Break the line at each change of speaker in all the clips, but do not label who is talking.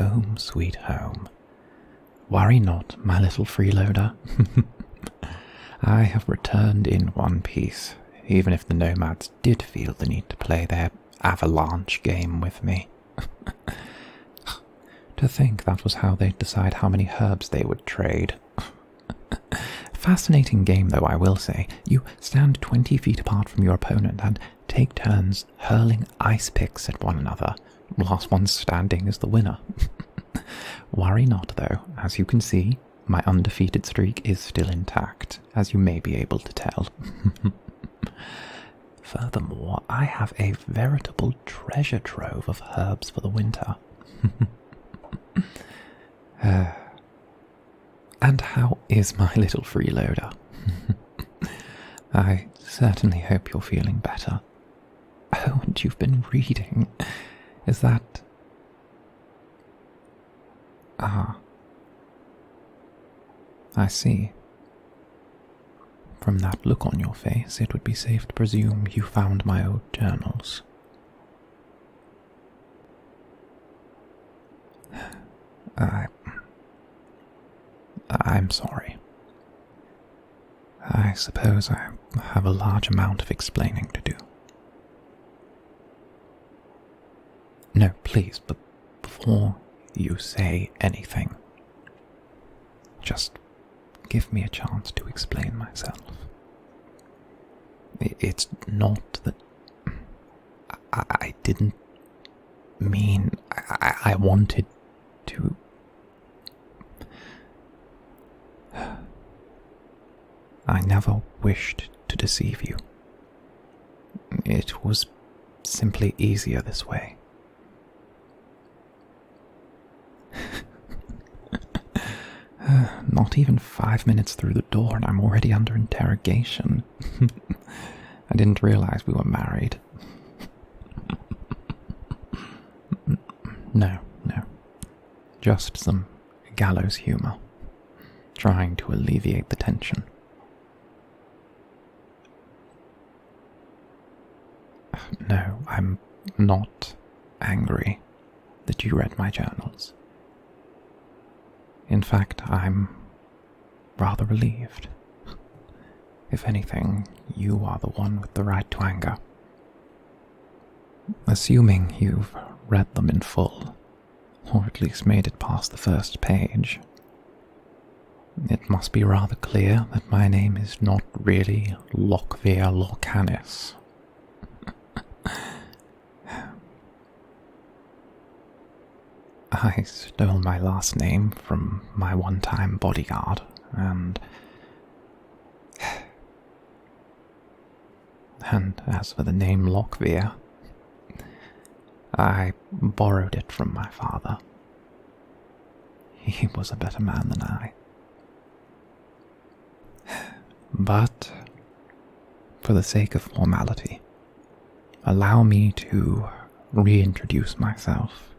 home sweet home. Worry not, my little freeloader. I have returned in one piece, even if the Nomads did feel the need to play their avalanche game with me. To think that was how they'd decide how many herbs they would trade. Fascinating game, though, I will say. You stand 20 feet apart from your opponent and take turns hurling ice picks at one another. Last one standing is the winner. Worry not, though. As you can see, my undefeated streak is still intact, as you may be able to tell. Furthermore, I have a veritable treasure trove of herbs for the winter. And how is my little freeloader? I certainly hope you're feeling better. Oh, and you've been reading. Is that... Ah. I see. From that look on your face, it would be safe to presume you found my old journals. I'm sorry. I suppose I have a large amount of explaining to do. No, please, but before you say anything, just give me a chance to explain myself. It's not that I didn't mean I wanted to. I never wished to deceive you. It was simply easier this way. Not even 5 minutes through the door and I'm already under interrogation. I didn't realize we were married. No. Just some gallows humor. Trying to alleviate the tension. No, I'm not angry that you read my journals. In fact, I'm rather relieved. If anything, you are the one with the right to anger. Assuming you've read them in full, or at least made it past the first page, it must be rather clear that my name is not really Lockvire Lorcanis. I stole my last name from my one-time bodyguard, and as for the name Lockvire, I borrowed it from my father. He was a better man than I. But, for the sake of formality, allow me to reintroduce myself.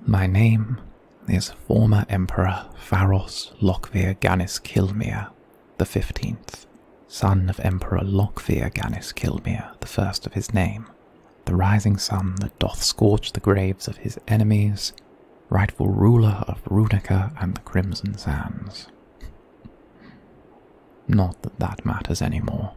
My name is former Emperor Pharos Lockvire Gannis Kilmir the 15th, son of Emperor Lockvire Gannis Kilmir, the first of his name, the rising sun that doth scorch the graves of his enemies, rightful ruler of Runica and the Crimson Sands. Not that that matters anymore.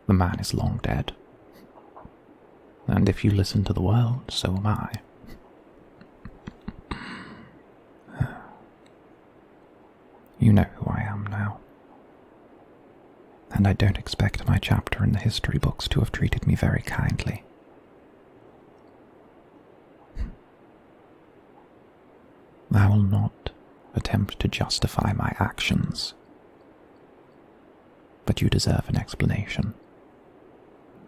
The man is long dead. And if you listen to the world, so am I. You know who I am now. And I don't expect my chapter in the history books to have treated me very kindly. I will not attempt to justify my actions. But you deserve an explanation.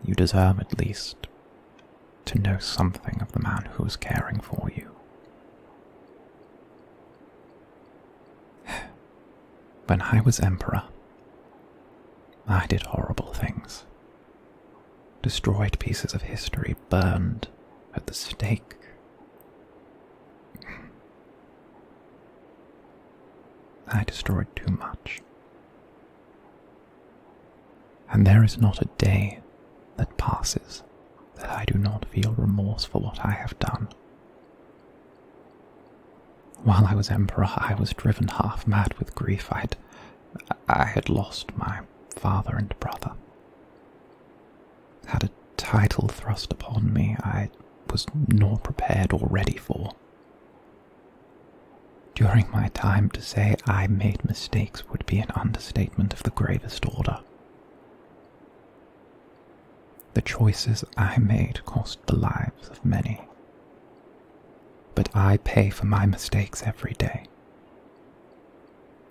You deserve at least to know something of the man who was caring for you. When I was emperor, I did horrible things. Destroyed pieces of history, burned at the stake. I destroyed too much. And there is not a day that passes that I do not feel remorse for what I have done. While I was Emperor, I was driven half mad with grief. I had lost my father and brother. Had a title thrust upon me I was nor prepared or ready for. During my time, to say I made mistakes would be an understatement of the gravest order. The choices I made cost the lives of many, but I pay for my mistakes every day.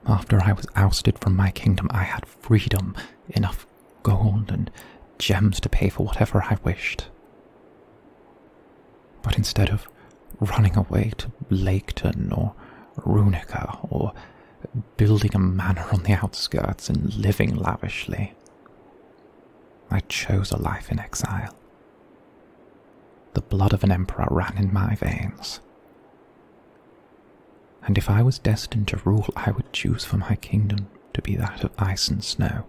After I was ousted from my kingdom, I had freedom, enough gold and gems to pay for whatever I wished. But instead of running away to Laketon or Runica, or building a manor on the outskirts and living lavishly, I chose a life in exile. The blood of an emperor ran in my veins, and if I was destined to rule, I would choose for my kingdom to be that of ice and snow.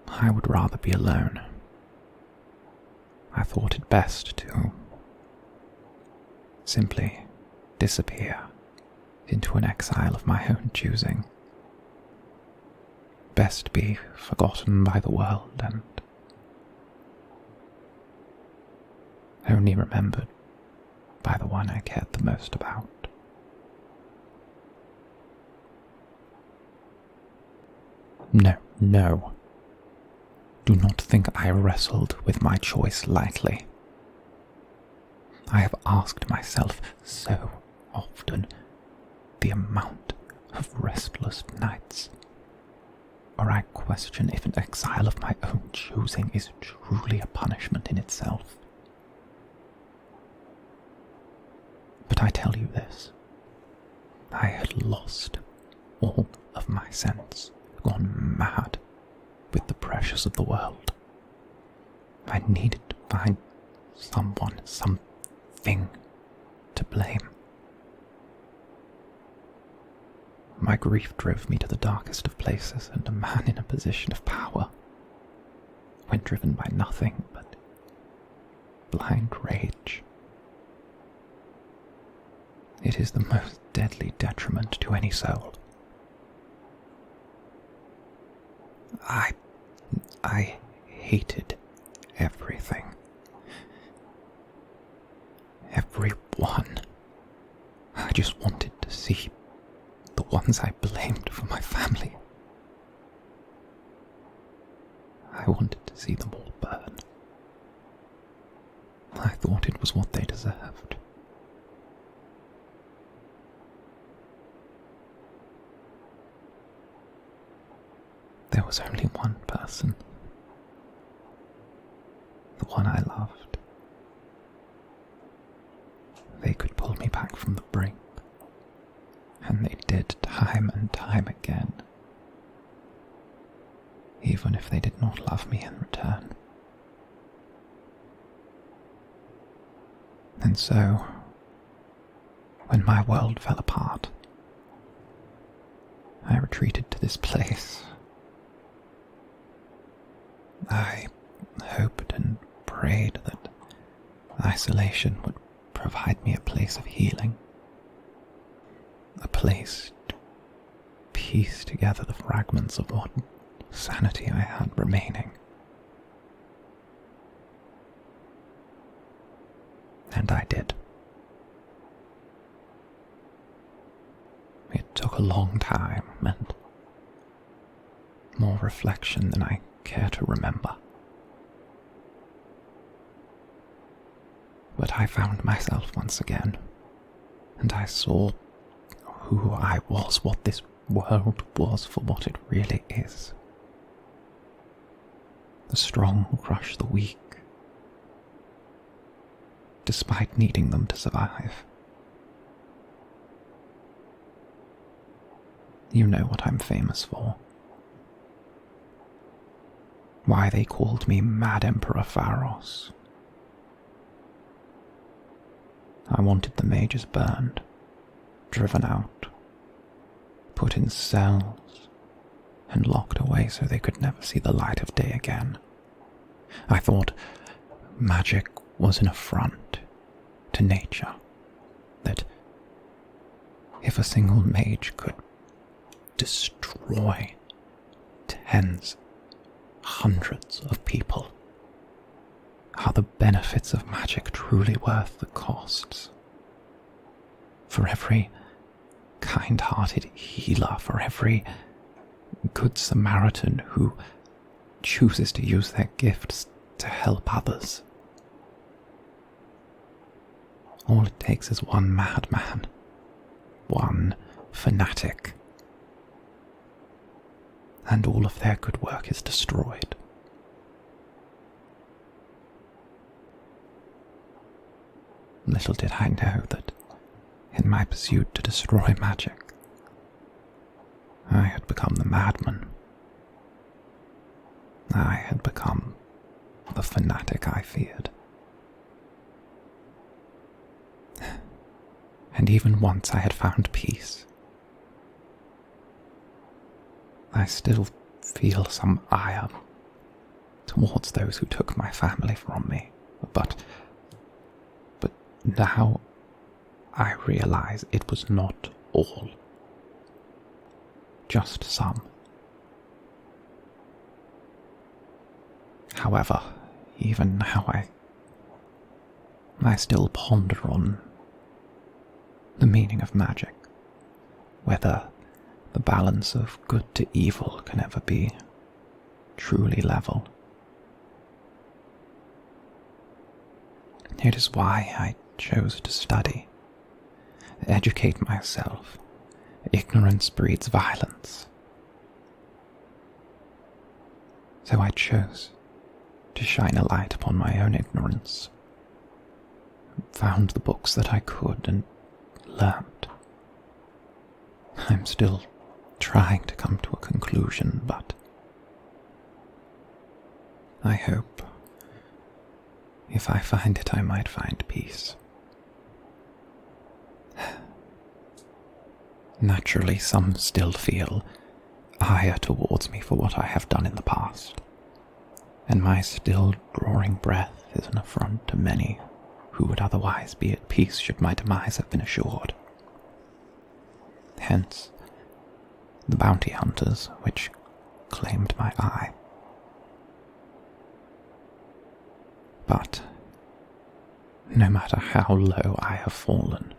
I would rather be alone. I thought it best to simply disappear into an exile of my own choosing. Best be forgotten by the world and only remembered by the one I cared the most about. No. Do not think I wrestled with my choice lightly. I have asked myself so often the amount of restless nights, or I question if an exile of my own choosing is truly a punishment in itself. But I tell you this, I had lost all of my sense, gone mad with the pressures of the world. I needed to find someone, something to blame. My grief drove me to the darkest of places, and a man in a position of power, when driven by nothing but blind rage, it is the most deadly detriment to any soul. I hated everything. Everyone. I just wanted to see the ones I blamed for my family. I wanted to see them all burn. I thought it was what they deserved. There was only one person, the one I loved. They could pull me back from the brink, and they did time and time again, even if they did not love me in return. And so, when my world fell apart, I retreated to this place. I hoped and prayed that isolation would provide me a place of healing, a place to piece together the fragments of what sanity I had remaining. And I did. It took a long time and more reflection than I care to remember. But I found myself once again, and I saw who I was, what this world was for what it really is. The strong crush the weak, despite needing them to survive. You know what I'm famous for. Why they called me Mad Emperor Pharos. I wanted the mages burned, driven out, put in cells, and locked away so they could never see the light of day again. I thought magic was an affront to nature, that if a single mage could destroy tens, hundreds of people, are the benefits of magic truly worth the costs? For every kind-hearted healer, for every good Samaritan who chooses to use their gifts to help others, all it takes is one madman, one fanatic, and all of their good work is destroyed. Little did I know that in my pursuit to destroy magic, I had become the madman. I had become the fanatic I feared. And even once I had found peace, I still feel some ire towards those who took my family from me. But now I realize it was not all. Just some. However, even now I still ponder on the meaning of magic, whether the balance of good to evil can ever be truly level. It is why I chose to study, educate myself. Ignorance breeds violence. So I chose to shine a light upon my own ignorance, found the books that I could and learned. I'm still trying to come to a conclusion, but I hope if I find it, I might find peace. Naturally, some still feel ire towards me for what I have done in the past, and my still drawing breath is an affront to many who would otherwise be at peace should my demise have been assured. Hence, the bounty hunters which claimed my eye. But no matter how low I have fallen,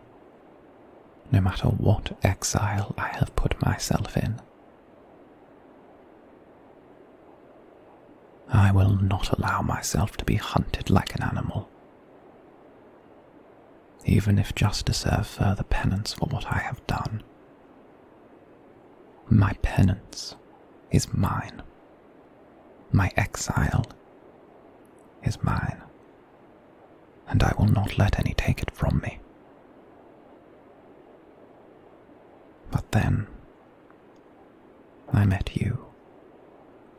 no matter what exile I have put myself in, I will not allow myself to be hunted like an animal, even if just to serve further penance for what I have done. My penance is mine. My exile is mine, and I will not let any take it from me. But then, I met you,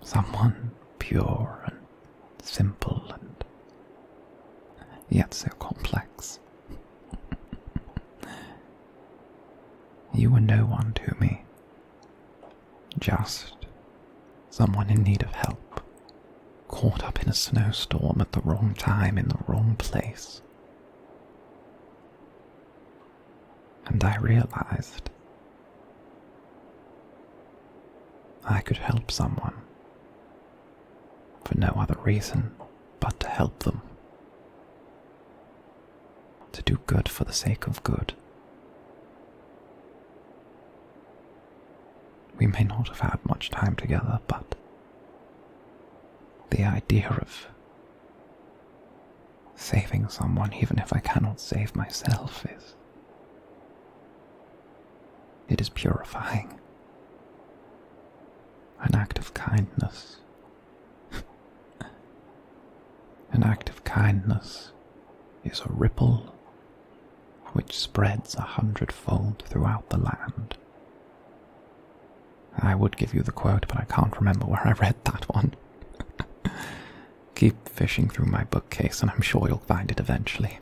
someone pure and simple and yet so complex. You were no one to me, just someone in need of help, caught up in a snowstorm at the wrong time in the wrong place. And I realized I could help someone for no other reason but to help them, to do good for the sake of good. We may not have had much time together, but the idea of saving someone, even if I cannot save myself, it is purifying. An act of kindness. An act of kindness is a ripple which spreads 100-fold throughout the land. I would give you the quote, but I can't remember where I read that one. Keep fishing through my bookcase and I'm sure you'll find it eventually.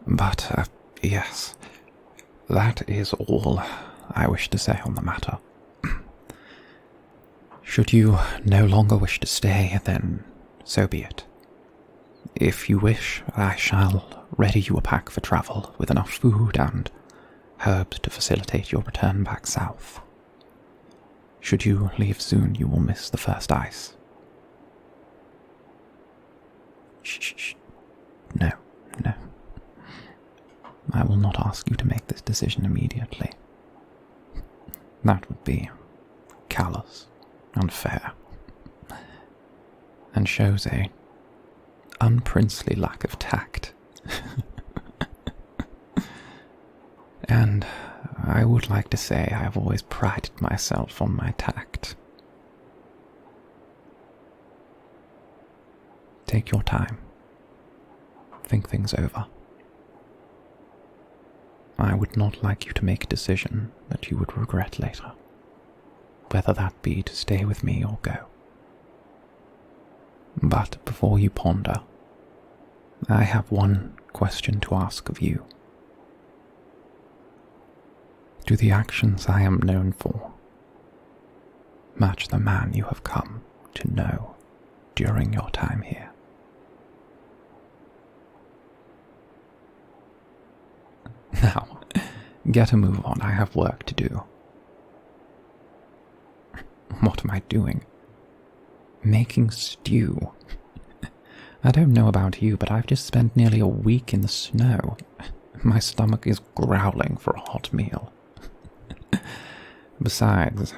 But, yes, That is all I wish to say on the matter. Should you no longer wish to stay, then so be it. If you wish, I shall ready you a pack for travel with enough food and herbs to facilitate your return back south. Should you leave soon, you will miss the first ice. Shh. No. I will not ask you to make this decision immediately. That would be callous, unfair, and shows a unprincely lack of tact. And I would like to say I have always prided myself on my tact. Take your time. Think things over. I would not like you to make a decision that you would regret later, whether that be to stay with me or go. But before you ponder, I have one question to ask of you. Do the actions I am known for match the man you have come to know during your time here? Now, get a move on, I have work to do. What am I doing? Making stew. I don't know about you, but I've just spent nearly a week in the snow. My stomach is growling for a hot meal. Besides,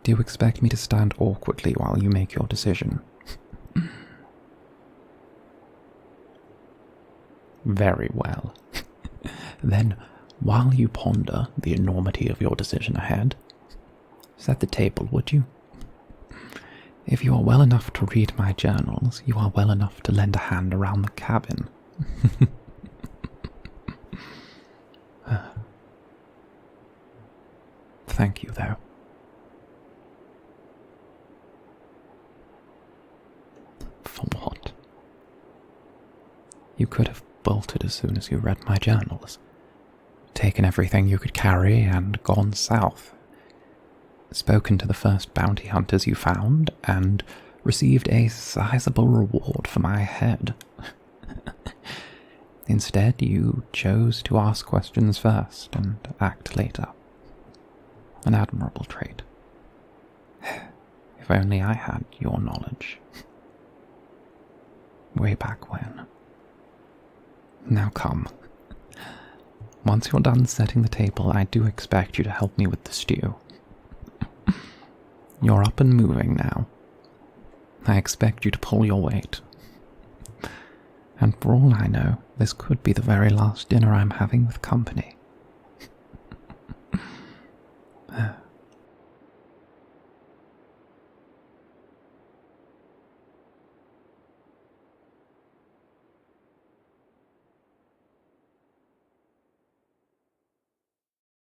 do you expect me to stand awkwardly while you make your decision? Very well. Then, while you ponder the enormity of your decision ahead, set the table, would you? If you are well enough to read my journals, you are well enough to lend a hand around the cabin. Thank you, though. For what? You could have bolted as soon as you read my journals, taken everything you could carry and gone south, spoken to the first bounty hunters you found, and received a sizable reward for my head. Instead, you chose to ask questions first and act later. An admirable trait. If only I had your knowledge. Way back when. Now come. Once you're done setting the table, I do expect you to help me with the stew. You're up and moving now. I expect you to pull your weight. And for all I know, this could be the very last dinner I'm having with company.